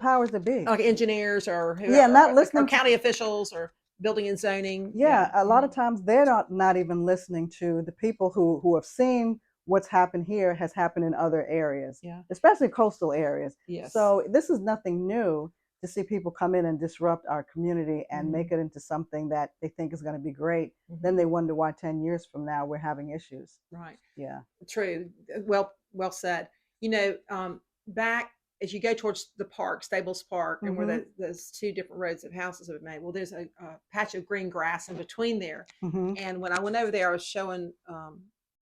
Speaker 2: powers that be,
Speaker 1: like engineers or whoever,
Speaker 2: not listening
Speaker 1: or county officials or building and zoning.
Speaker 2: A lot of times they're not even listening to the people who have seen what's happened here has happened in other areas, especially coastal areas. So this is nothing new to see people come in and disrupt our community and make it into something that they think is going to be great. Then they wonder why 10 years from now we're having issues.
Speaker 1: Right.
Speaker 2: Yeah.
Speaker 1: True. Well said. Back as you go towards the park, Stables Park, and where those two different roads of houses have been made, well, there's a patch of green grass in between there. And when I went over there, I was showing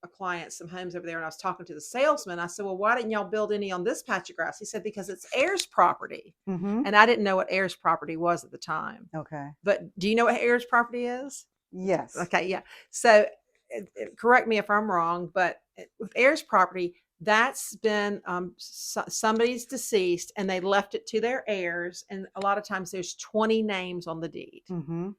Speaker 1: a client some homes over there, and I was talking to the salesman. I said, well, why didn't y'all build any on this patch of grass? He said, because it's heirs property. And I didn't know what heirs property was at the time.
Speaker 2: Okay.
Speaker 1: But do you know what heirs property is?
Speaker 2: Yes.
Speaker 1: Okay. Yeah. So correct me if I'm wrong, but with heirs property, that's been somebody's deceased and they left it to their heirs, and a lot of times there's 20 names on the deed.
Speaker 2: Mm-hmm.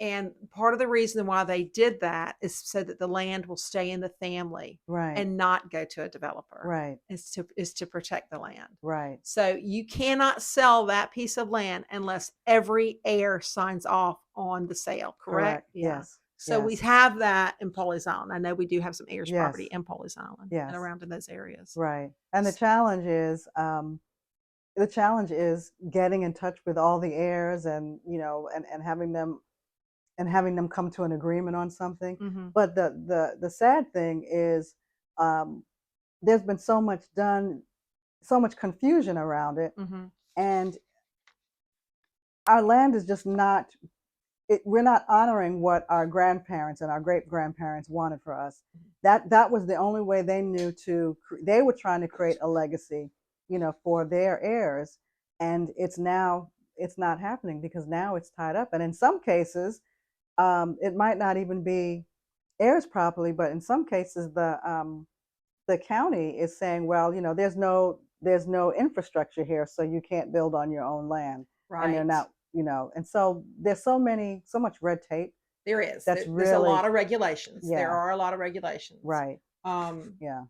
Speaker 1: And part of the reason why they did that is so that the land will stay in the family,
Speaker 2: Right.
Speaker 1: and not go to a developer.
Speaker 2: Right.
Speaker 1: Is to protect the land.
Speaker 2: Right.
Speaker 1: So you cannot sell that piece of land unless every heir signs off on the sale. Correct? Yeah.
Speaker 2: Yes.
Speaker 1: So we have that in Pawleys Island. I know we do have some heirs property in Pawleys Island and around in those areas.
Speaker 2: Right. And the challenge is getting in touch with all the heirs, and and having them come to an agreement on something.
Speaker 1: Mm-hmm.
Speaker 2: But the sad thing is, there's been so much confusion around it,
Speaker 1: mm-hmm.
Speaker 2: and our land is just not. We're not honoring what our grandparents and our great grandparents wanted for us. That was the only way they knew to. They were trying to create a legacy, for their heirs, and it's not happening because now it's tied up. And in some cases, it might not even be heirs properly, but in some cases, the county is saying, well, there's no infrastructure here, so you can't build on your own land,
Speaker 1: Right.
Speaker 2: And they're not. And so there's so much red tape.
Speaker 1: There is.
Speaker 2: There's
Speaker 1: a lot of regulations.
Speaker 2: Yeah.
Speaker 1: There are a lot of regulations.
Speaker 2: Right.
Speaker 1: Yeah.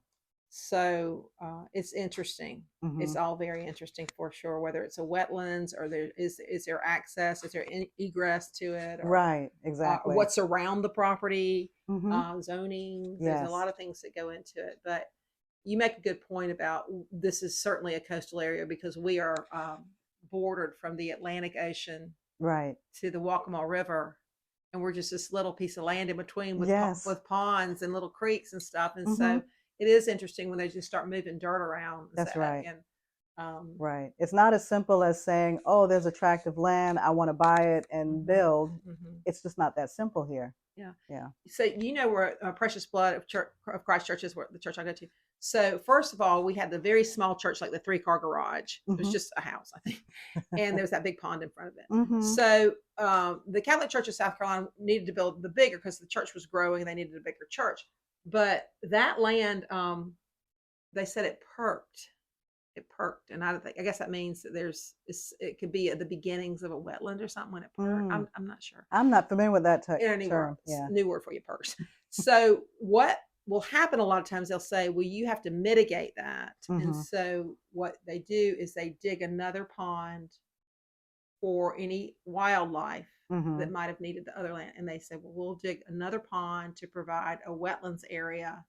Speaker 1: So it's interesting.
Speaker 2: Mm-hmm.
Speaker 1: It's all very interesting for sure. Whether it's a wetlands or is there access? Is there egress to it? Or,
Speaker 2: right. Exactly.
Speaker 1: What's around the property?
Speaker 2: Mm-hmm.
Speaker 1: Zoning.
Speaker 2: Yes.
Speaker 1: There's a lot of things that go into it. But you make a good point about this is certainly a coastal area because we are bordered from the Atlantic Ocean
Speaker 2: right
Speaker 1: to the Waccamaw River, and we're just this little piece of land in between with with ponds and little creeks and stuff. And so it is interesting when they just start moving dirt around.
Speaker 2: That's right.
Speaker 1: And
Speaker 2: right. It's not as simple as saying, "Oh, there's a tract of land. I want to buy it and build." It's just not that simple here.
Speaker 1: Yeah.
Speaker 2: Yeah.
Speaker 1: So where Precious Blood of Christ Church is, where the church I go to. So first of all, we had the very small church, like the 3-car garage. It was just a house, I think. And there's that big pond in front of it. So the Catholic Church of South Carolina needed to build the bigger because the church was growing and they needed a bigger church. But that land, they said it perked. It perked. And I guess that means that it could be at the beginnings of a wetland or something when it perked. I'm not sure.
Speaker 2: I'm not familiar with that term.
Speaker 1: Yeah. New word for you, perks. So what will happen a lot of times, they'll say, well, you have to mitigate that. And so what they do is they dig another pond for any wildlife that might have needed the other land. And they say, well, we'll dig another pond to provide a wetlands area,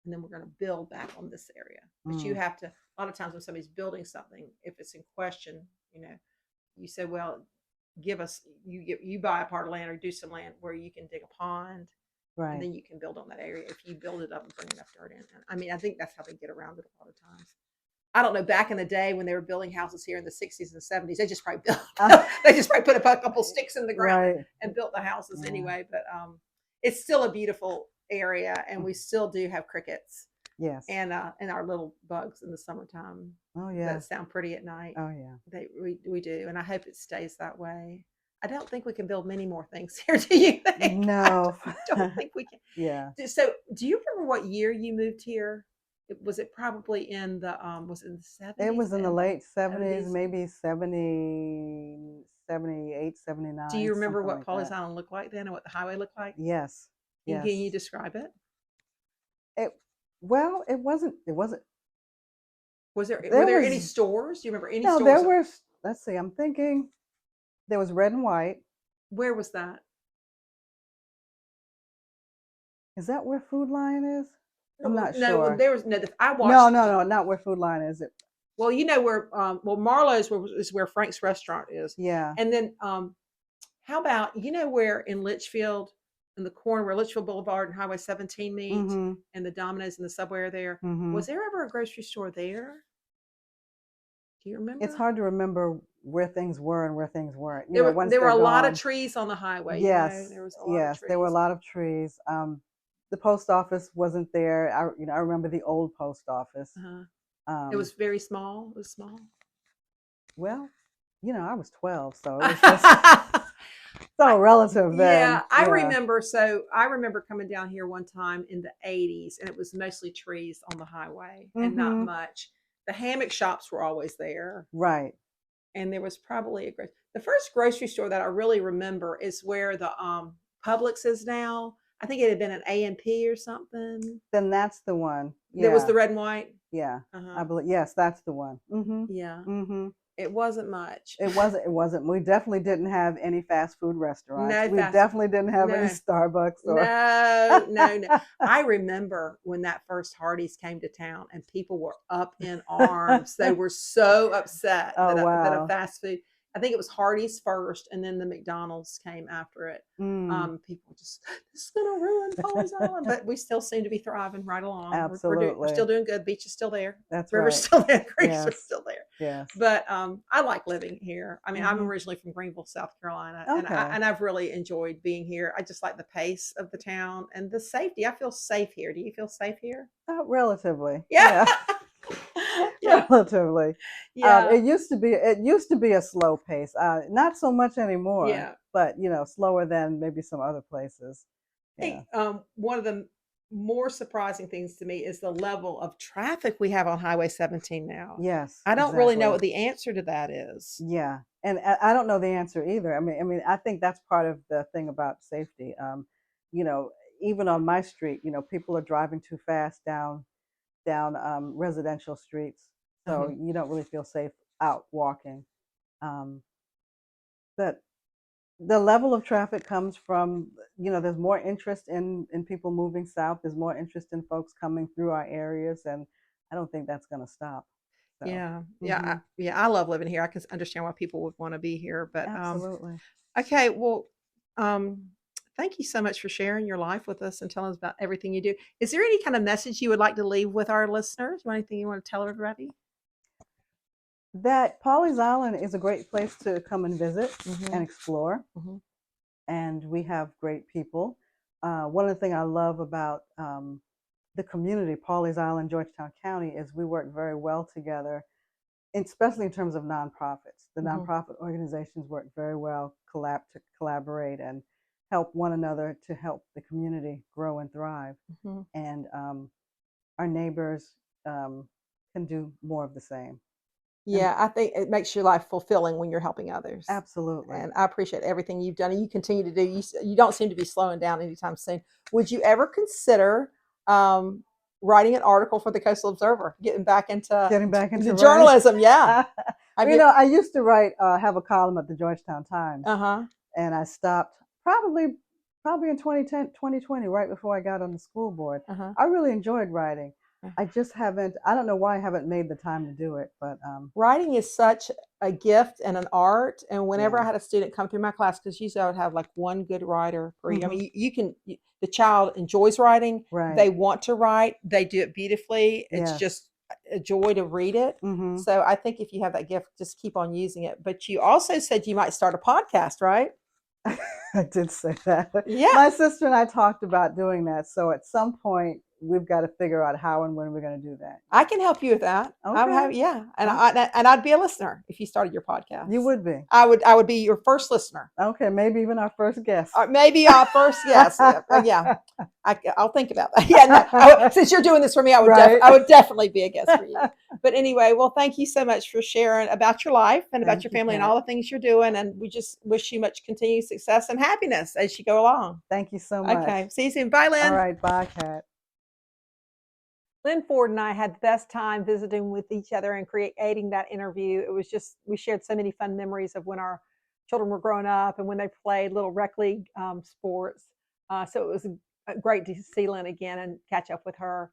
Speaker 1: and then we're going to build back on this area. But you have to, a lot of times when somebody's building something, if it's in question, you say, well, you buy a part of land or do some land where you can dig a pond. Right. And then you can build on that area if you build it up and bring enough dirt in. I mean, I think that's how they get around it a lot of times. I don't know, back in the day when they were building houses here in the 60s and 70s, they just probably put a couple sticks in the ground and built the houses anyway. But it's still a beautiful area, and we still do have crickets. Yes. And our little bugs in the summertime. Oh yeah. That sound pretty at night. Oh yeah. We do, and I hope it stays that way. I don't think we can build many more things here. Do you think?
Speaker 2: No.
Speaker 1: I don't think we can. Yeah. So do you remember what year you moved here? Was it probably in the, was it in the 70s?
Speaker 2: It was in the late 70s, maybe 70, 78, 79.
Speaker 1: Do you remember what Pawleys Island looked like then and what the highway looked like?
Speaker 2: Yes.
Speaker 1: Can you describe it?
Speaker 2: Well, it wasn't.
Speaker 1: Were there any stores? Do you remember any stores?
Speaker 2: No, there were, let's see, I'm thinking. There was Red and White.
Speaker 1: Where was that?
Speaker 2: Is that where Food Lion is? I'm not sure.
Speaker 1: No, there was I watched.
Speaker 2: No, not where Food Lion is.
Speaker 1: Well, where Marlowe's is where Frank's restaurant is. Yeah. And then how about where in Litchfield, in the corner where Litchfield Boulevard and Highway 17 meet, and the Domino's and the Subway are there? Was there ever a grocery store there? Do you remember?
Speaker 2: It's hard to remember where things were and where things weren't.
Speaker 1: There were a lot of trees on the highway.
Speaker 2: Yes,
Speaker 1: there was a lot of trees.
Speaker 2: There were a lot of trees. The post office wasn't there. I remember the old post office.
Speaker 1: It was very small. It was small.
Speaker 2: Well, I was 12, so it was just. all relative then.
Speaker 1: Yeah, I remember. So I remember coming down here one time in the '80s, and it was mostly trees on the highway and not much. The hammock shops were always there,
Speaker 2: right?
Speaker 1: And there was probably the first grocery store that I really remember is where the Publix is now. I think it had been an A&P or something.
Speaker 2: Then that's the one.
Speaker 1: There was the red and white.
Speaker 2: Yeah, I believe. Yes, that's the one.
Speaker 1: Yeah. It wasn't much.
Speaker 2: It wasn't. We definitely didn't have any fast food restaurants.
Speaker 1: No,
Speaker 2: we definitely didn't have any Starbucks.
Speaker 1: No. I remember when that first Hardee's came to town and people were up in arms. They were so upset that a fast food. I think it was Hardee's first, and then the McDonald's came after it. People just, this is going to ruin Pawleys Island, but we still seem to be thriving right along.
Speaker 2: Absolutely,
Speaker 1: we're still doing good. Beach is still there.
Speaker 2: That's
Speaker 1: River's
Speaker 2: right.
Speaker 1: still there. Creeks are still there.
Speaker 2: Yes.
Speaker 1: But I like living here. I mean, I'm originally from Greenville, South Carolina, and I've really enjoyed being here. I just like the pace of the town and the safety. I feel safe here. Do you feel safe here?
Speaker 2: Relatively.
Speaker 1: Yeah.
Speaker 2: Relatively. Yeah. It used to be a slow pace. Not so much anymore.
Speaker 1: Yeah.
Speaker 2: But slower than maybe some other places.
Speaker 1: Yeah. I think one of the more surprising things to me is the level of traffic we have on Highway 17 now.
Speaker 2: Yes.
Speaker 1: I don't really know what the answer to that is.
Speaker 2: Yeah. And I don't know the answer either. I mean, I think that's part of the thing about safety. Even on my street, people are driving too fast down residential streets, so you don't really feel safe out walking. But the level of traffic comes from, there's more interest in people moving south. There's more interest in folks coming through our areas, and I don't think that's going to stop. So,
Speaker 1: I love living here. I can understand why people would want to be here, but
Speaker 2: absolutely.
Speaker 1: Okay, well, thank you so much for sharing your life with us and telling us about everything you do. Is there any kind of message you would like to leave with our listeners, or anything you want to tell everybody?
Speaker 2: That Pawleys Island is a great place to come and visit and explore. And we have great people. One of the things I love about the community, Pawleys Island, Georgetown County, is we work very well together, especially in terms of nonprofits. The nonprofit organizations work very well to collaborate and help one another to help the community grow and thrive. And our neighbors can do more of the same.
Speaker 1: Yeah, I think it makes your life fulfilling when you're helping others.
Speaker 2: Absolutely.
Speaker 1: And I appreciate everything you've done, and you continue to do. You don't seem to be slowing down anytime soon. Would you ever consider writing an article for the Coastal Observer, getting back into journalism? Yeah.
Speaker 2: I used to have a column at the Georgetown Times, and I stopped probably in 2020, right before I got on the school board. I really enjoyed writing. I just haven't. I don't know why I haven't made the time to do it, but
Speaker 1: writing is such a gift and an art. And whenever I had a student come through my class, because usually I would have like one good writer per year. I mean, the child enjoys writing.
Speaker 2: Right.
Speaker 1: They want to write. They do it beautifully. It's just a joy to read it. So I think if you have that gift, just keep on using it. But you also said you might start a podcast, right?
Speaker 2: I did say that.
Speaker 1: Yeah.
Speaker 2: My sister and I talked about doing that. So at some point, we've got to figure out how and when we're going to do that.
Speaker 1: I can help you with that.
Speaker 2: Okay.
Speaker 1: And I'd be a listener if you started your podcast.
Speaker 2: You would be.
Speaker 1: I would be your first listener.
Speaker 2: Okay, maybe even our first guest.
Speaker 1: Maybe our first guest. Yeah. I'll think about that. Yeah, no, since you're doing this for me, I would definitely be a guest for you. But anyway, well, thank you so much for sharing about your life and about your family and all the things you're doing. And we just wish you much continued success and happiness as you go along.
Speaker 2: Thank you so much.
Speaker 1: Okay, see you soon. Bye, Lynne.
Speaker 2: All right, bye, Kat.
Speaker 1: Lynne Ford and I had the best time visiting with each other and creating that interview. It was just, we shared so many fun memories of when our children were growing up and when they played little rec league sports. So it was great to see Lynne again and catch up with her.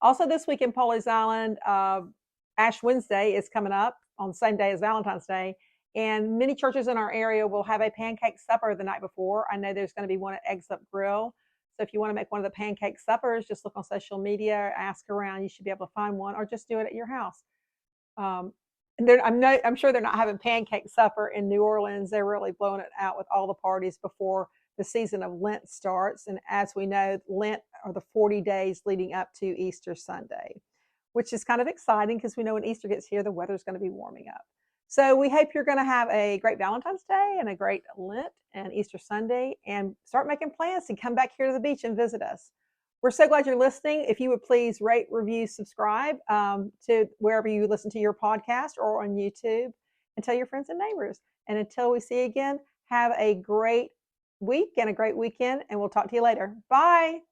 Speaker 1: Also this week in Pawleys Island, Ash Wednesday is coming up on the same day as Valentine's Day. And many churches in our area will have a pancake supper the night before. I know there's going to be one at Eggs Up Grill. So if you want to make one of the pancake suppers, just look on social media, ask around. You should be able to find one, or just do it at your house. I'm sure they're not having pancake supper in New Orleans. They're really blowing it out with all the parties before the season of Lent starts. And as we know, Lent are the 40 days leading up to Easter Sunday, which is kind of exciting because we know when Easter gets here, the weather's going to be warming up. So we hope you're going to have a great Valentine's Day and a great Lent and Easter Sunday, and start making plans to come back here to the beach and visit us. We're so glad you're listening. If you would please rate, review, subscribe to wherever you listen to your podcast or on YouTube, and tell your friends and neighbors. And until we see you again, have a great week and a great weekend, and we'll talk to you later. Bye.